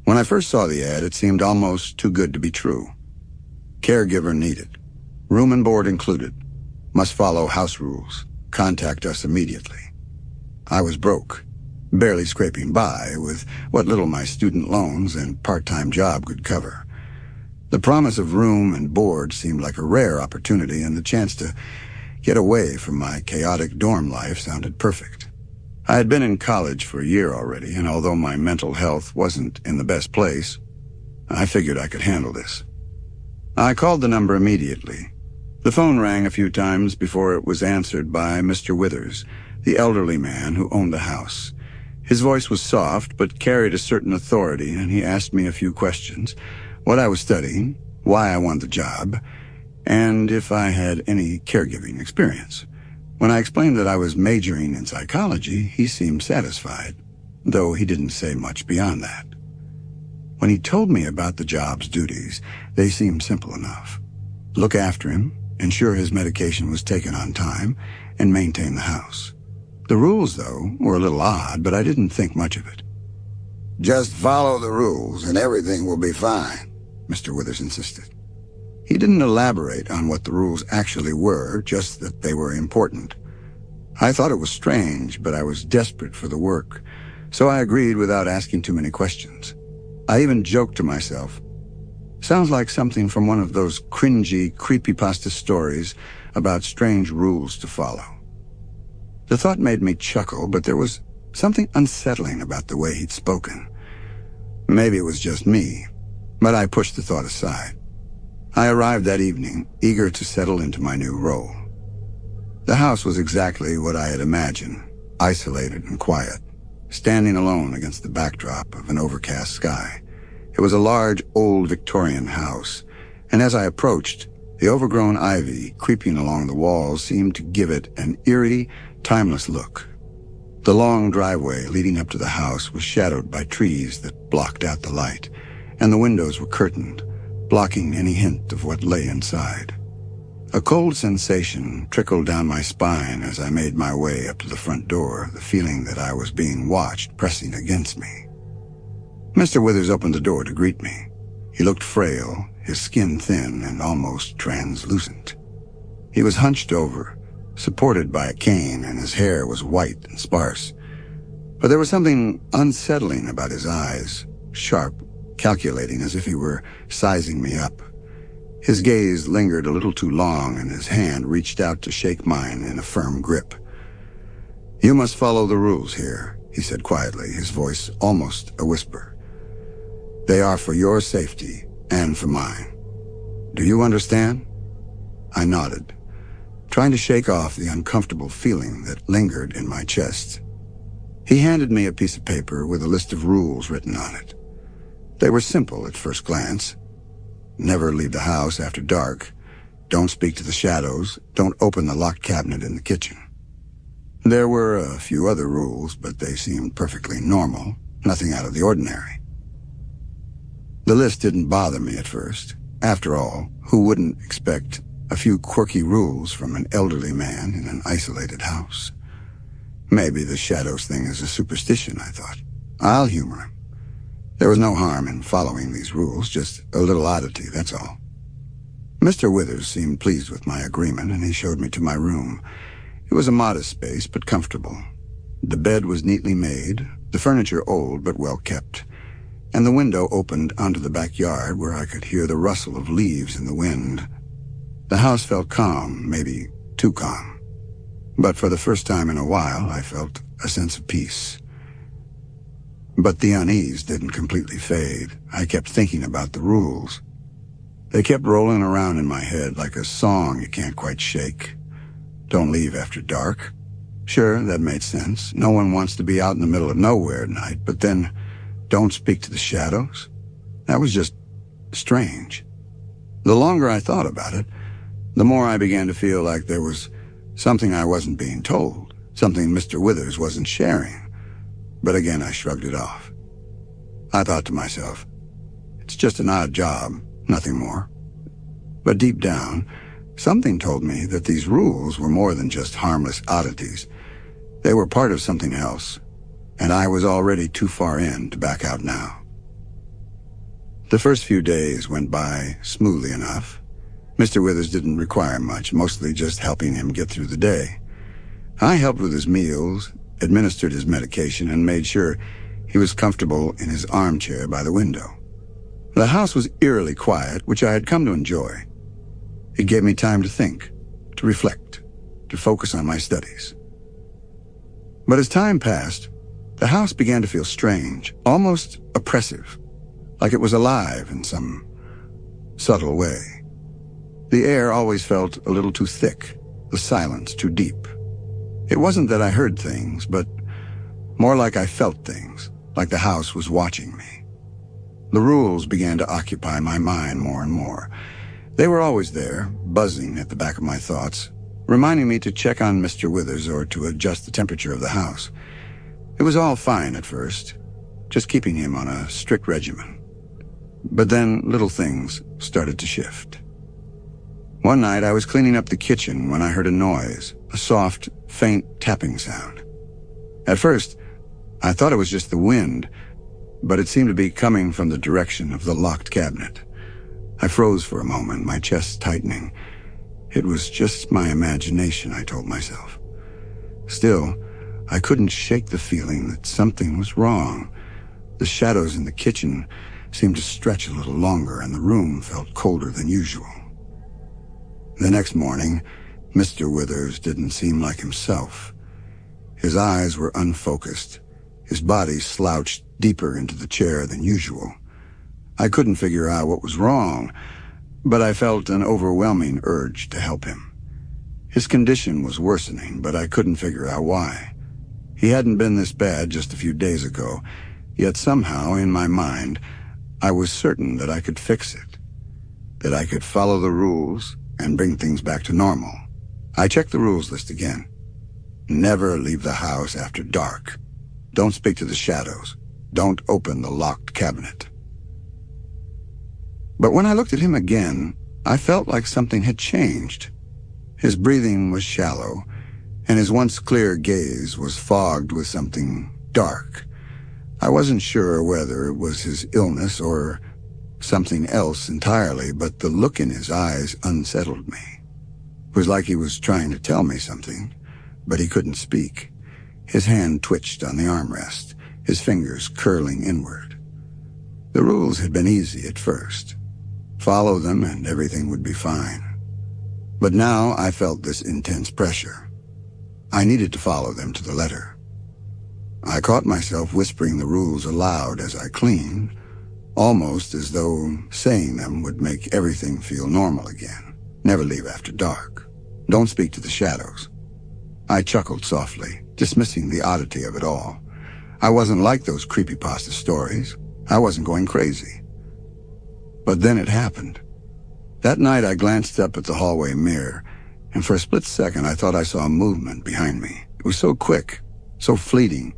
When I first saw the ad, it seemed almost too good to be true. Caregiver needed. Room and board included. Must follow house rules. Contact us immediately. I was broke, barely scraping by with what little my student loans and part-time job could cover. The promise of room and board seemed like a rare opportunity, and the chance to get away from my chaotic dorm life sounded perfect. I had been in college for a year already, and although my mental health wasn't in the best place, I figured I could handle this. I called the number immediately. The phone rang a few times before it was answered by Mr. Withers, the elderly man who owned the house. His voice was soft, but carried a certain authority, and he asked me a few questions: what I was studying, why I wanted the job, and if I had any caregiving experience. When I explained that I was majoring in psychology, he seemed satisfied, though he didn't say much beyond that. When he told me about the job's duties, they seemed simple enough. Look after him, ensure his medication was taken on time, and maintain the house. The rules, though, were a little odd, but I didn't think much of it. "Just follow the rules and everything will be fine," Mr. Withers insisted. He didn't elaborate on what the rules actually were, just that they were important. I thought it was strange, but I was desperate for the work, so I agreed without asking too many questions. I even joked to myself, sounds like something from one of those cringy, creepypasta stories about strange rules to follow. The thought made me chuckle, but there was something unsettling about the way he'd spoken. Maybe it was just me, but I pushed the thought aside. I arrived that evening, eager to settle into my new role. The house was exactly what I had imagined, isolated and quiet, standing alone against the backdrop of an overcast sky. It was a large, old Victorian house, and as I approached, the overgrown ivy creeping along the walls seemed to give it an eerie, timeless look. The long driveway leading up to the house was shadowed by trees that blocked out the light, and the windows were curtained, blocking any hint of what lay inside. A cold sensation trickled down my spine as I made my way up to the front door, the feeling that I was being watched pressing against me. Mr. Withers opened the door to greet me. He looked frail, his skin thin and almost translucent. He was hunched over, supported by a cane, and his hair was white and sparse. But there was something unsettling about his eyes, sharp, calculating, as if he were sizing me up. His gaze lingered a little too long, and his hand reached out to shake mine in a firm grip. "You must follow the rules here," he said quietly, his voice almost a whisper. "They are for your safety and for mine. Do you understand?" I nodded, trying to shake off the uncomfortable feeling that lingered in my chest. He handed me a piece of paper with a list of rules written on it. They were simple at first glance. Never leave the house after dark. Don't speak to the shadows. Don't open the locked cabinet in the kitchen. There were a few other rules, but they seemed perfectly normal, nothing out of the ordinary. The list didn't bother me at first. After all, who wouldn't expect a few quirky rules from an elderly man in an isolated house? Maybe the shadows thing is a superstition, I thought. I'll humor him. There was no harm in following these rules, just a little oddity, that's all. Mr. Withers seemed pleased with my agreement, and he showed me to my room. It was a modest space, but comfortable. The bed was neatly made, the furniture old but well kept, and the window opened onto the backyard where I could hear the rustle of leaves in the wind. The house felt calm, maybe too calm. But for the first time in a while, I felt a sense of peace. But the unease didn't completely fade. I kept thinking about the rules. They kept rolling around in my head like a song you can't quite shake. Don't leave after dark. Sure, that made sense. No one wants to be out in the middle of nowhere at night, but then don't speak to the shadows? That was just strange. The longer I thought about it, the more I began to feel like there was something I wasn't being told, something Mr. Withers wasn't sharing. But again, I shrugged it off. I thought to myself, it's just an odd job, nothing more. But deep down, something told me that these rules were more than just harmless oddities. They were part of something else, and I was already too far in to back out now. The first few days went by smoothly enough. Mr. Withers didn't require much, mostly just helping him get through the day. I helped with his meals, administered his medication, and made sure he was comfortable in his armchair by the window. The house was eerily quiet, which I had come to enjoy. It gave me time to think, to reflect, to focus on my studies. But as time passed, the house began to feel strange, almost oppressive, like it was alive in some subtle way. The air always felt a little too thick, the silence too deep. It wasn't that I heard things, but more like I felt things, like the house was watching me. The rules began to occupy my mind more and more. They were always there, buzzing at the back of my thoughts, reminding me to check on Mr. Withers or to adjust the temperature of the house. It was all fine at first, just keeping him on a strict regimen. But then little things started to shift. One night I was cleaning up the kitchen when I heard a noise, a soft, faint tapping sound. At first, I thought it was just the wind, but it seemed to be coming from the direction of the locked cabinet. I froze for a moment, my chest tightening. It was just my imagination, I told myself. Still, I couldn't shake the feeling that something was wrong. The shadows in the kitchen seemed to stretch a little longer, and the room felt colder than usual. The next morning, Mr. Withers didn't seem like himself. His eyes were unfocused. His body slouched deeper into the chair than usual. I couldn't figure out what was wrong, but I felt an overwhelming urge to help him. His condition was worsening, but I couldn't figure out why. He hadn't been this bad just a few days ago, yet somehow, in my mind, I was certain that I could fix it, that I could follow the rules and bring things back to normal. I checked the rules list again. Never leave the house after dark. Don't speak to the shadows. Don't open the locked cabinet. But when I looked at him again, I felt like something had changed. His breathing was shallow, and his once clear gaze was fogged with something dark. I wasn't sure whether it was his illness or something else entirely, but the look in his eyes unsettled me. It was like he was trying to tell me something, but he couldn't speak. His hand twitched on the armrest, his fingers curling inward. The rules had been easy at first. Follow them and everything would be fine. But now I felt this intense pressure. I needed to follow them to the letter. I caught myself whispering the rules aloud as I cleaned, almost as though saying them would make everything feel normal again. Never leave after dark. Don't speak to the shadows. I chuckled softly, dismissing the oddity of it all. I wasn't like those creepypasta stories. I wasn't going crazy. But then it happened. That night I glanced up at the hallway mirror, and for a split second I thought I saw a movement behind me. It was so quick, so fleeting,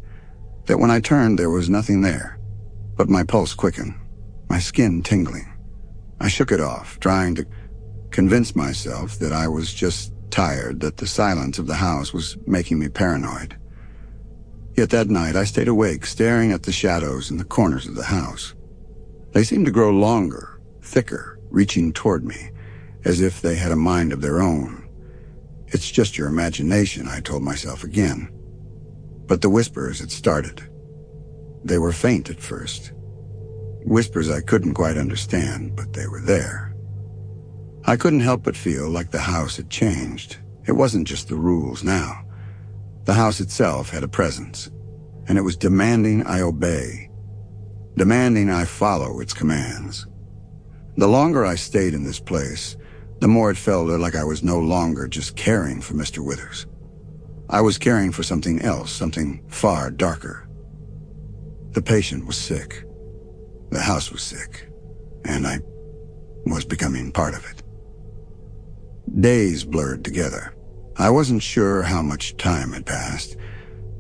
that when I turned there was nothing there. But my pulse quickened, my skin tingling. I shook it off, trying to convince myself that I was just tired, that the silence of the house was making me paranoid. Yet that night I stayed awake, staring at the shadows in the corners of the house. They seemed to grow longer, thicker, reaching toward me, as if they had a mind of their own. It's just your imagination, I told myself again. But the whispers had started. They were faint at first. Whispers I couldn't quite understand, but they were there. I couldn't help but feel like the house had changed. It wasn't just the rules now. The house itself had a presence, and it was demanding I obey, demanding I follow its commands. The longer I stayed in this place, the more it felt like I was no longer just caring for Mr. Withers. I was caring for something else, something far darker. The patient was sick. The house was sick, and I was becoming part of it. Days blurred together. I wasn't sure how much time had passed,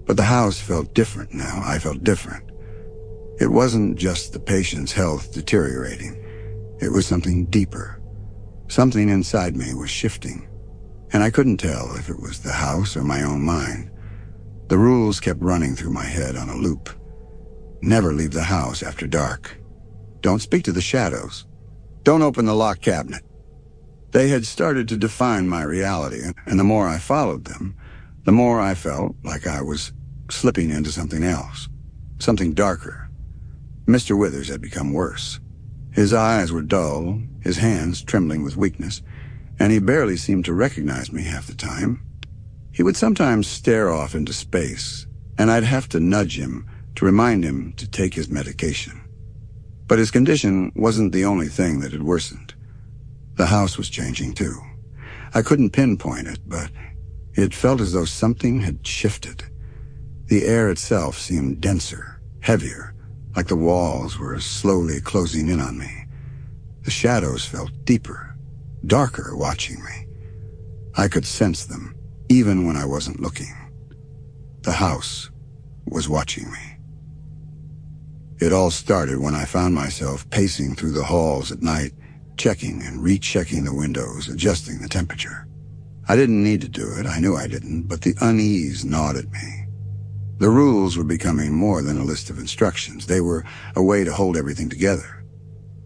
but the house felt different now. I felt different. It wasn't just the patient's health deteriorating. It was something deeper. Something inside me was shifting, and I couldn't tell if it was the house or my own mind. The rules kept running through my head on a loop. Never leave the house after dark. Don't speak to the shadows. Don't open the locked cabinet. They had started to define my reality, and the more I followed them, the more I felt like I was slipping into something else, something darker. Mr. Withers had become worse. His eyes were dull, his hands trembling with weakness, and he barely seemed to recognize me half the time. He would sometimes stare off into space, and I'd have to nudge him to remind him to take his medication. But his condition wasn't the only thing that had worsened. The house was changing too. I couldn't pinpoint it, but it felt as though something had shifted. The air itself seemed denser, heavier, like the walls were slowly closing in on me. The shadows felt deeper, darker watching me. I could sense them, even when I wasn't looking. The house was watching me. It all started when I found myself pacing through the halls at night, checking and rechecking the windows, adjusting the temperature. I didn't need to do it, I knew I didn't, but the unease gnawed at me. The rules were becoming more than a list of instructions. They were a way to hold everything together.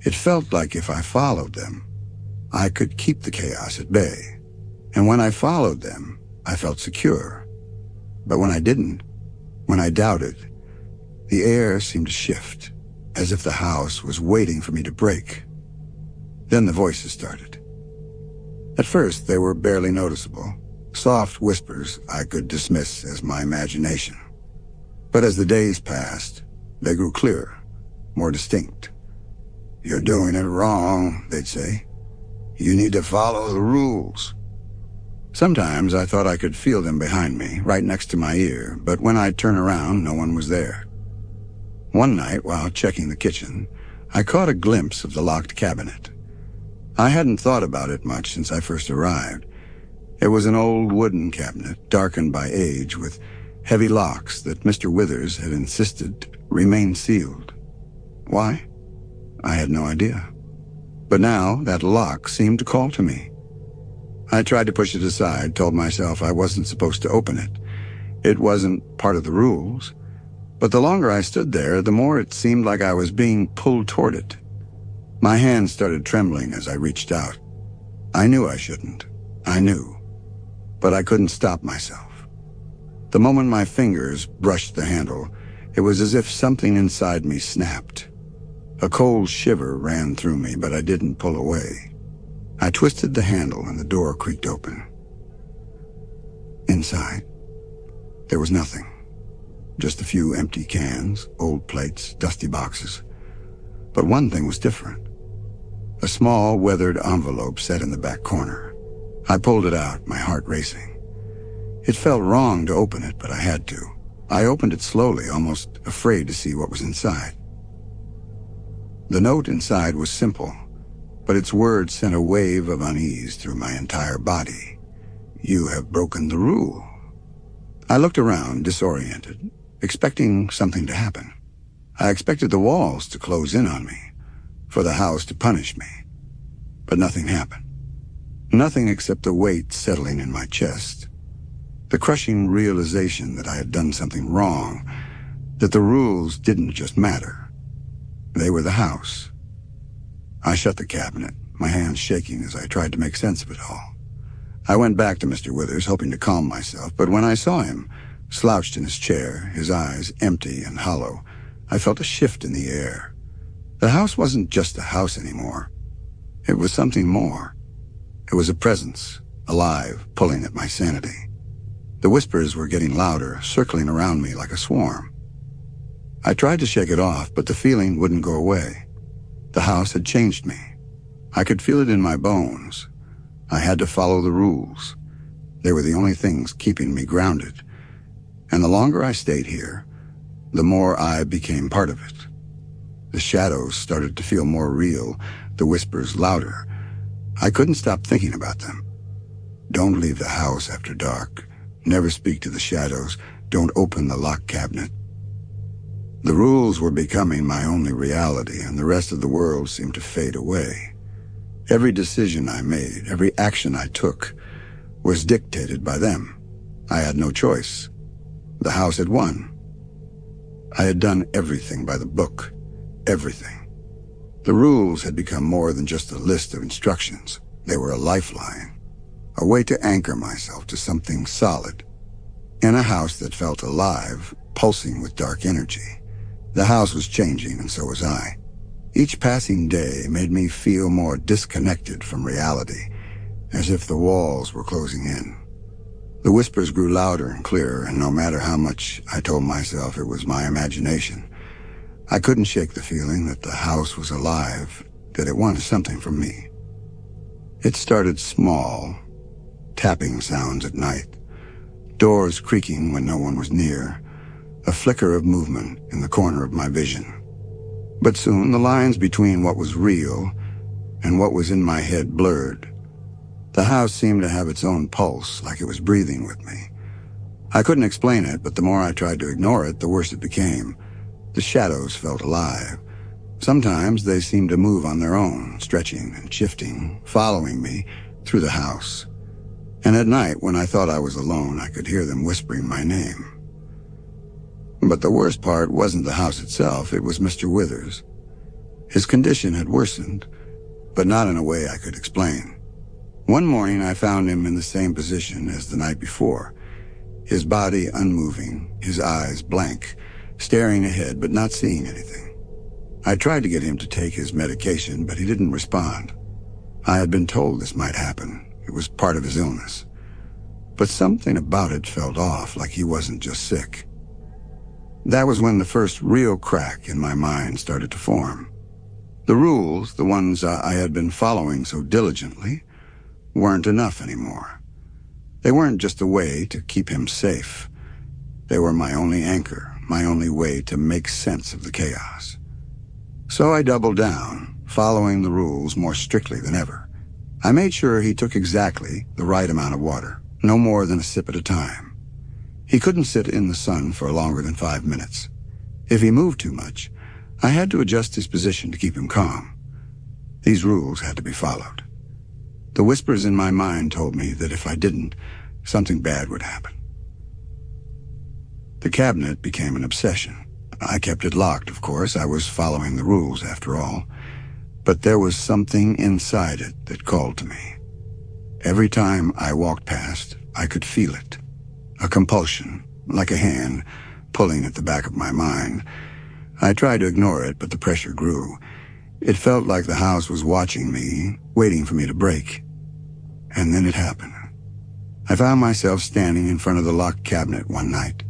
It felt like if I followed them, I could keep the chaos at bay. And when I followed them, I felt secure. But when I didn't, when I doubted, the air seemed to shift, as if the house was waiting for me to break. Then the voices started. At first, they were barely noticeable, soft whispers I could dismiss as my imagination. But as the days passed, they grew clearer, more distinct. "You're doing it wrong," they'd say. "You need to follow the rules." Sometimes I thought I could feel them behind me, right next to my ear, but when I'd turn around, no one was there. One night, while checking the kitchen, I caught a glimpse of the locked cabinet. I hadn't thought about it much since I first arrived. It was an old wooden cabinet, darkened by age, with heavy locks that Mr. Withers had insisted remain sealed. Why? I had no idea. But now that lock seemed to call to me. I tried to push it aside, told myself I wasn't supposed to open it. It wasn't part of the rules. But the longer I stood there, the more it seemed like I was being pulled toward it. My hands started trembling as I reached out. I knew I shouldn't. I knew. But I couldn't stop myself. The moment my fingers brushed the handle, it was as if something inside me snapped. A cold shiver ran through me, but I didn't pull away. I twisted the handle and the door creaked open. Inside, there was nothing. Just a few empty cans, old plates, dusty boxes. But one thing was different. A small, weathered envelope sat in the back corner. I pulled it out, my heart racing. It felt wrong to open it, but I had to. I opened it slowly, almost afraid to see what was inside. The note inside was simple, but its words sent a wave of unease through my entire body. "You have broken the rule." I looked around, disoriented, expecting something to happen. I expected the walls to close in on me, for the house to punish me. But nothing happened. Nothing except the weight settling in my chest. The crushing realization that I had done something wrong, that the rules didn't just matter. They were the house. I shut the cabinet, my hands shaking as I tried to make sense of it all. I went back to Mr. Withers, hoping to calm myself, but when I saw him, slouched in his chair, his eyes empty and hollow, I felt a shift in the air. The house wasn't just a house anymore. It was something more. It was a presence, alive, pulling at my sanity. The whispers were getting louder, circling around me like a swarm. I tried to shake it off, but the feeling wouldn't go away. The house had changed me. I could feel it in my bones. I had to follow the rules. They were the only things keeping me grounded. And the longer I stayed here, the more I became part of it. The shadows started to feel more real, the whispers louder. I couldn't stop thinking about them. Don't leave the house after dark. Never speak to the shadows. Don't open the locked cabinet. The rules were becoming my only reality, and the rest of the world seemed to fade away. Every decision I made, every action I took, was dictated by them. I had no choice. The house had won. I had done everything by the book. Everything. The rules had become more than just a list of instructions. They were a lifeline, a way to anchor myself to something solid. In a house that felt alive, pulsing with dark energy. The house was changing, and so was I. Each passing day made me feel more disconnected from reality, as if the walls were closing in. The whispers grew louder and clearer, and no matter how much I told myself it was my imagination, I couldn't shake the feeling that the house was alive, that it wanted something from me. It started small, tapping sounds at night, doors creaking when no one was near, a flicker of movement in the corner of my vision. But soon the lines between what was real and what was in my head blurred. The house seemed to have its own pulse, like it was breathing with me. I couldn't explain it, but the more I tried to ignore it, the worse it became. The shadows felt alive. Sometimes they seemed to move on their own, stretching and shifting, following me through the house. And at night, when I thought I was alone, I could hear them whispering my name. But the worst part wasn't the house itself, it was Mr. Withers. His condition had worsened, but not in a way I could explain. One morning I found him in the same position as the night before, his body unmoving, his eyes blank, staring ahead but not seeing anything. I tried to get him to take his medication, but he didn't respond. I had been told this might happen. It was part of his illness. But something about it felt off, like he wasn't just sick. That was when the first real crack in my mind started to form. The rules, the ones I had been following so diligently, weren't enough anymore. They weren't just a way to keep him safe. They were my only anchor, my only way to make sense of the chaos. So I doubled down, following the rules more strictly than ever. I made sure he took exactly the right amount of water, no more than a sip at a time. He couldn't sit in the sun for longer than 5 minutes. If he moved too much, I had to adjust his position to keep him calm. These rules had to be followed. The whispers in my mind told me that if I didn't, something bad would happen. The cabinet became an obsession. I kept it locked, of course. I was following the rules, after all. But there was something inside it that called to me. Every time I walked past, I could feel it. A compulsion, like a hand, pulling at the back of my mind. I tried to ignore it, but the pressure grew. It felt like the house was watching me, waiting for me to break. And then it happened. I found myself standing in front of the locked cabinet one night,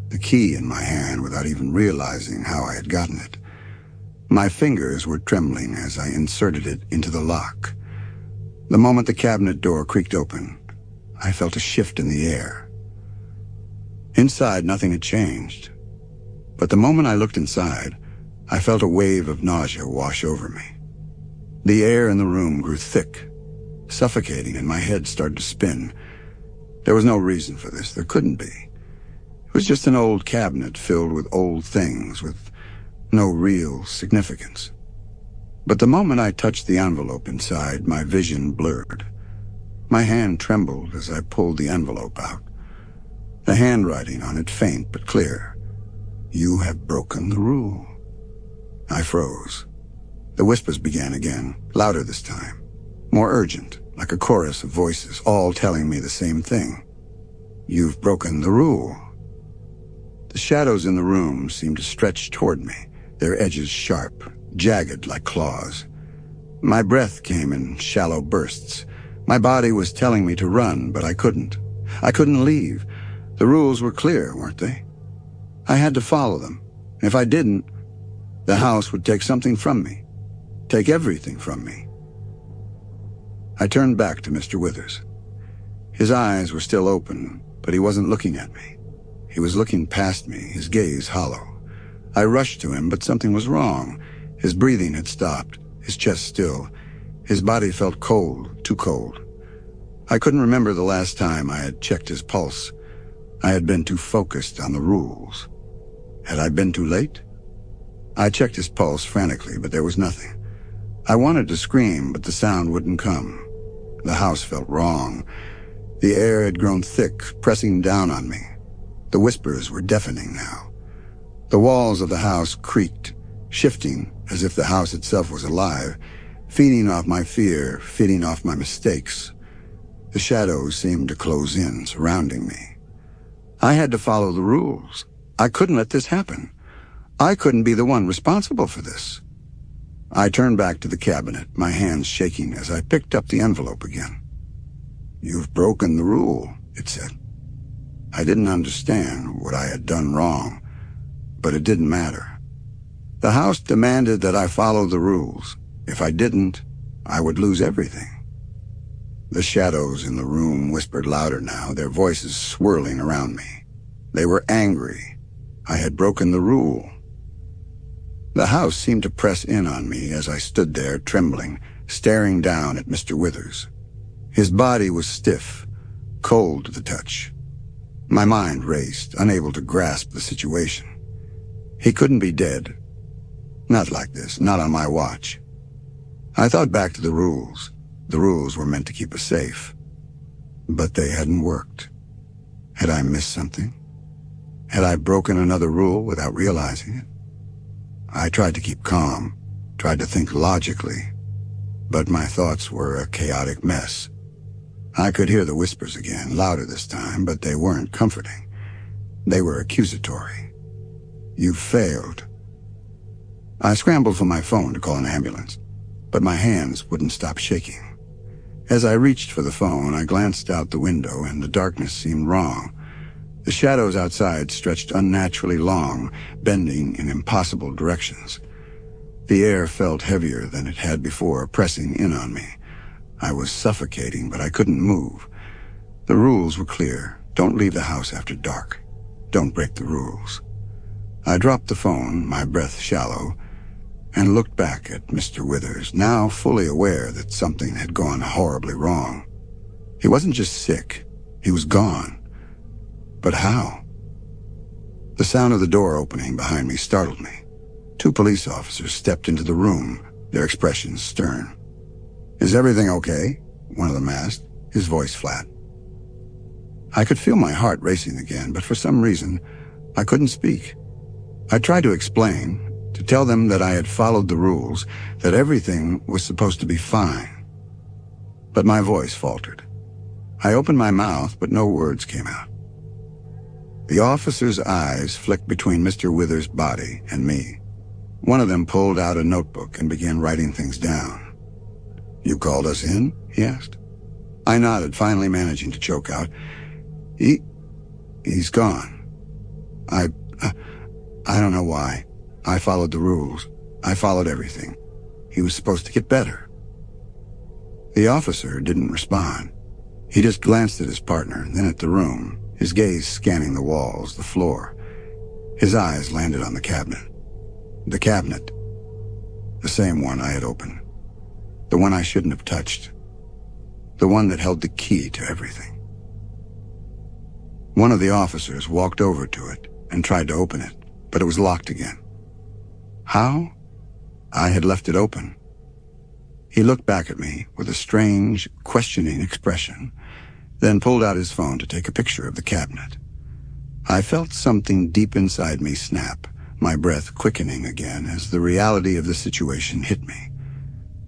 the key in my hand without even realizing how I had gotten it. My fingers were trembling as I inserted it into the lock. The moment the cabinet door creaked open, I felt a shift in the air. Inside, nothing had changed. But the moment I looked inside, I felt a wave of nausea wash over me. The air in the room grew thick, suffocating, and my head started to spin. There was no reason for this. There couldn't be. It was just an old cabinet filled with old things with no real significance. But the moment I touched the envelope inside, my vision blurred. My hand trembled as I pulled the envelope out. The handwriting on it faint but clear. "You have broken the rule." I froze. The whispers began again, louder this time, more urgent, like a chorus of voices, all telling me the same thing. "You've broken the rule." The shadows in the room seemed to stretch toward me, their edges sharp, jagged like claws. My breath came in shallow bursts. My body was telling me to run, but I couldn't. I couldn't leave. The rules were clear, weren't they? I had to follow them. If I didn't, the house would take something from me, take everything from me. I turned back to Mr. Withers. His eyes were still open, but he wasn't looking at me. He was looking past me, his gaze hollow. I rushed to him, but something was wrong. His breathing had stopped, his chest still. His body felt cold, too cold. I couldn't remember the last time I had checked his pulse. I had been too focused on the rules. Had I been too late? I checked his pulse frantically, but there was nothing. I wanted to scream, but the sound wouldn't come. The house felt wrong. The air had grown thick, pressing down on me. The whispers were deafening now. The walls of the house creaked, shifting as if the house itself was alive, feeding off my fear, feeding off my mistakes. The shadows seemed to close in, surrounding me. I had to follow the rules. I couldn't let this happen. I couldn't be the one responsible for this. I turned back to the cabinet, my hands shaking as I picked up the envelope again. "You've broken the rule," it said. I didn't understand what I had done wrong, but it didn't matter. The house demanded that I follow the rules. If I didn't, I would lose everything. The shadows in the room whispered louder now, their voices swirling around me. They were angry. I had broken the rule. The house seemed to press in on me as I stood there, trembling, staring down at Mr. Withers. His body was stiff, cold to the touch. My mind raced, unable to grasp the situation. He couldn't be dead. Not like this, not on my watch. I thought back to the rules. The rules were meant to keep us safe. But they hadn't worked. Had I missed something? Had I broken another rule without realizing it? I tried to keep calm, tried to think logically, but my thoughts were a chaotic mess. I could hear the whispers again, louder this time, but they weren't comforting. They were accusatory. "You failed." I scrambled for my phone to call an ambulance, but my hands wouldn't stop shaking. As I reached for the phone, I glanced out the window, and the darkness seemed wrong. The shadows outside stretched unnaturally long, bending in impossible directions. The air felt heavier than it had before, pressing in on me. I was suffocating, but I couldn't move. The rules were clear. Don't leave the house after dark. Don't break the rules. I dropped the phone, my breath shallow, and looked back at Mr. Withers, now fully aware that something had gone horribly wrong. He wasn't just sick. He was gone. But how? The sound of the door opening behind me startled me. 2 police officers stepped into the room, their expressions stern. "Is everything okay?" one of them asked, his voice flat. I could feel my heart racing again, but for some reason, I couldn't speak. I tried to explain, to tell them that I had followed the rules, that everything was supposed to be fine. But my voice faltered. I opened my mouth, but no words came out. The officer's eyes flicked between Mr. Withers' body and me. One of them pulled out a notebook and began writing things down. "You called us in?" he asked. I nodded, finally managing to choke out, He's gone. I don't know why. I followed the rules. I followed everything. He was supposed to get better." The officer didn't respond. He just glanced at his partner, then at the room, his gaze scanning the walls, the floor. His eyes landed on the cabinet. The cabinet. The same one I had opened. The one I shouldn't have touched. The one that held the key to everything. One of the officers walked over to it and tried to open it, but it was locked again. How? I had left it open. He looked back at me with a strange, questioning expression, then pulled out his phone to take a picture of the cabinet. I felt something deep inside me snap, my breath quickening again as the reality of the situation hit me.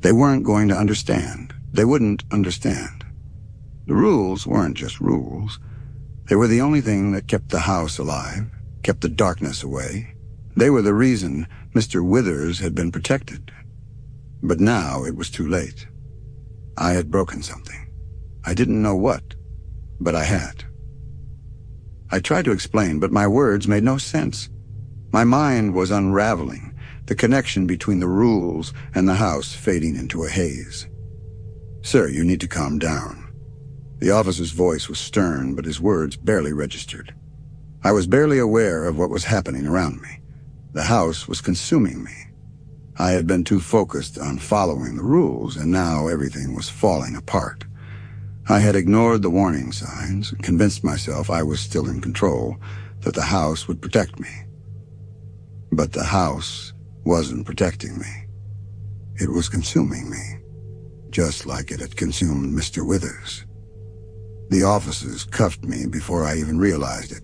They weren't going to understand. They wouldn't understand. The rules weren't just rules. They were the only thing that kept the house alive, kept the darkness away. They were the reason Mr. Withers had been protected. But now it was too late. I had broken something. I didn't know what, but I had. I tried to explain, but my words made no sense. My mind was unraveling, the connection between the rules and the house fading into a haze. "Sir, you need to calm down." The officer's voice was stern, but his words barely registered. I was barely aware of what was happening around me. The house was consuming me. I had been too focused on following the rules, and now everything was falling apart. I had ignored the warning signs, convinced myself I was still in control, that the house would protect me. But the house wasn't protecting me. It was consuming me, just like it had consumed Mr. Withers. The officers cuffed me before I even realized it.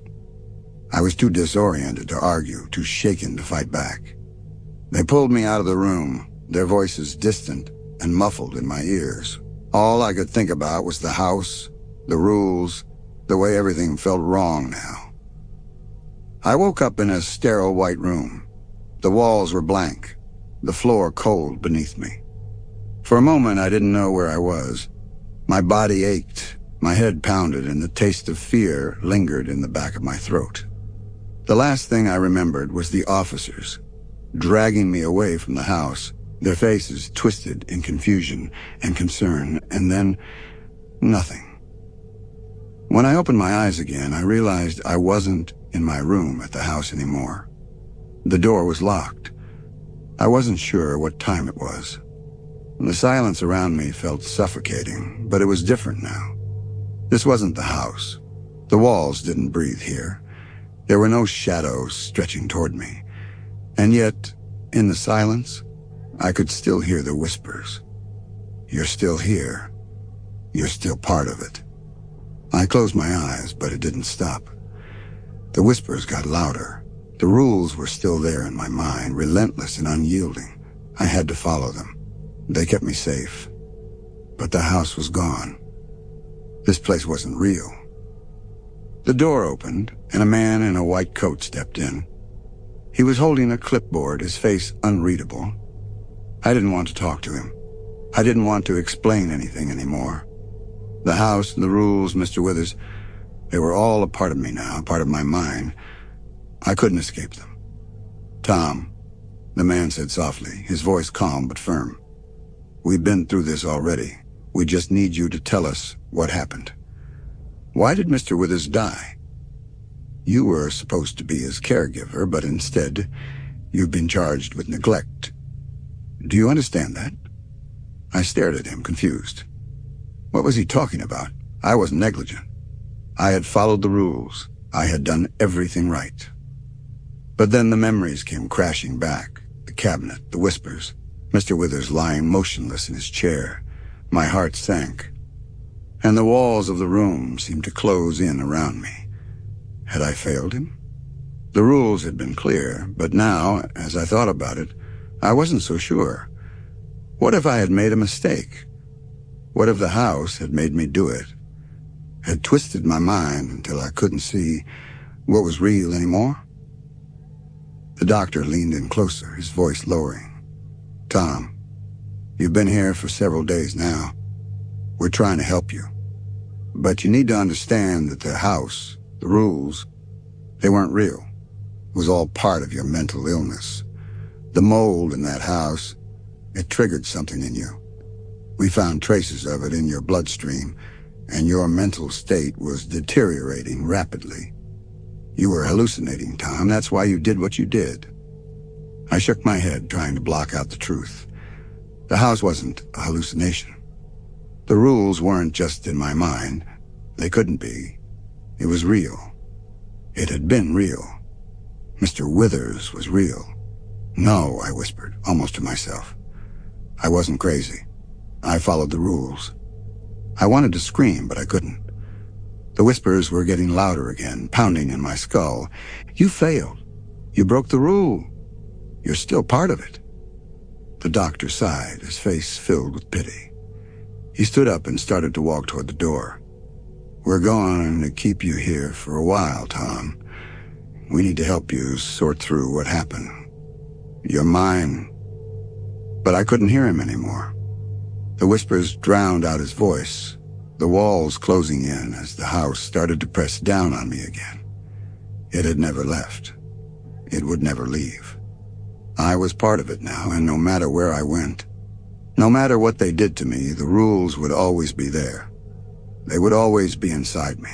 I was too disoriented to argue, too shaken to fight back. They pulled me out of the room, their voices distant and muffled in my ears. All I could think about was the house, the rules, the way everything felt wrong now. I woke up in a sterile white room. The walls were blank, the floor cold beneath me. For a moment, I didn't know where I was. My body ached, my head pounded, and the taste of fear lingered in the back of my throat. The last thing I remembered was the officers, dragging me away from the house, their faces twisted in confusion and concern, and then nothing. When I opened my eyes again, I realized I wasn't in my room at the house anymore. The door was locked. I wasn't sure what time it was. The silence around me felt suffocating, but it was different now. This wasn't the house. The walls didn't breathe here. There were no shadows stretching toward me. And yet, in the silence, I could still hear the whispers. You're still here. You're still part of it. I closed my eyes, but it didn't stop. The whispers got louder. The rules were still there in my mind, relentless and unyielding. I had to follow them. They kept me safe. But the house was gone. This place wasn't real. The door opened, and a man in a white coat stepped in. He was holding a clipboard, his face unreadable. I didn't want to talk to him. I didn't want to explain anything anymore. The house, the rules, Mr. Withers, they were all a part of me now, a part of my mind. I couldn't escape them. Tom, the man said softly, his voice calm but firm. We've been through this already. We just need you to tell us what happened. Why did Mr. Withers die? You were supposed to be his caregiver, but instead, you've been charged with neglect. Do you understand that? I stared at him, confused. What was he talking about? I wasn't negligent. I had followed the rules. I had done everything right. But then the memories came crashing back. The cabinet, the whispers, Mr. Withers lying motionless in his chair. My heart sank. And the walls of the room seemed to close in around me. Had I failed him? The rules had been clear, but now, as I thought about it, I wasn't so sure. What if I had made a mistake? What if the house had made me do it? Had twisted my mind until I couldn't see what was real anymore? The doctor leaned in closer, his voice lowering. Tom, you've been here for several days now. We're trying to help you. But you need to understand that the house, the rules, they weren't real. It was all part of your mental illness. The mold in that house, it triggered something in you. We found traces of it in your bloodstream, and your mental state was deteriorating rapidly. You were hallucinating, Tom. That's why you did what you did. I shook my head, trying to block out the truth. The house wasn't a hallucination. The rules weren't just in my mind. They couldn't be. It was real. It had been real. Mr. Withers was real. No, I whispered, almost to myself. I wasn't crazy. I followed the rules. I wanted to scream, but I couldn't. The whispers were getting louder again, pounding in my skull. You failed. You broke the rule. You're still part of it. The doctor sighed, his face filled with pity. He stood up and started to walk toward the door. We're going to keep you here for a while, Tom. We need to help you sort through what happened. You're mine. But I couldn't hear him anymore. The whispers drowned out his voice, the walls closing in as the house started to press down on me again. It had never left. It would never leave. I was part of it now, and no matter where I went, no matter what they did to me, the rules would always be there. They would always be inside me.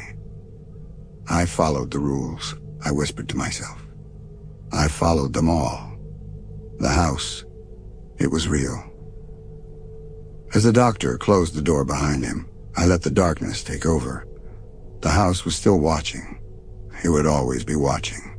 I followed the rules, I whispered to myself. I followed them all. The house, it was real. As the doctor closed the door behind him, I let the darkness take over. The house was still watching. It would always be watching.